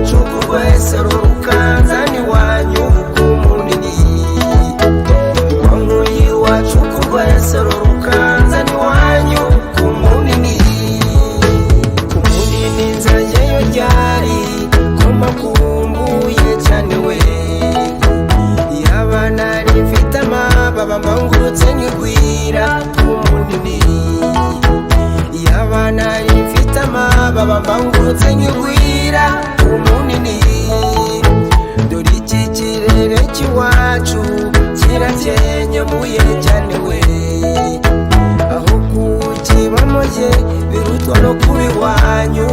iwacu kurwesero rukanzani wanyu kumunini wankuye iwacu kurwesero rukanzani wanyu kumunini nzajeyo ryari kumakumbuye cyane we yaba nari mfite amababa mbangurutse nkigwira kumunini yaba nari mfite amababa mbangurutse nkigwira kumunini dore iki kirere cy'iwacu kiranyenyemuye cyane we aho kukibamo ye birutwa no kuba iwanyu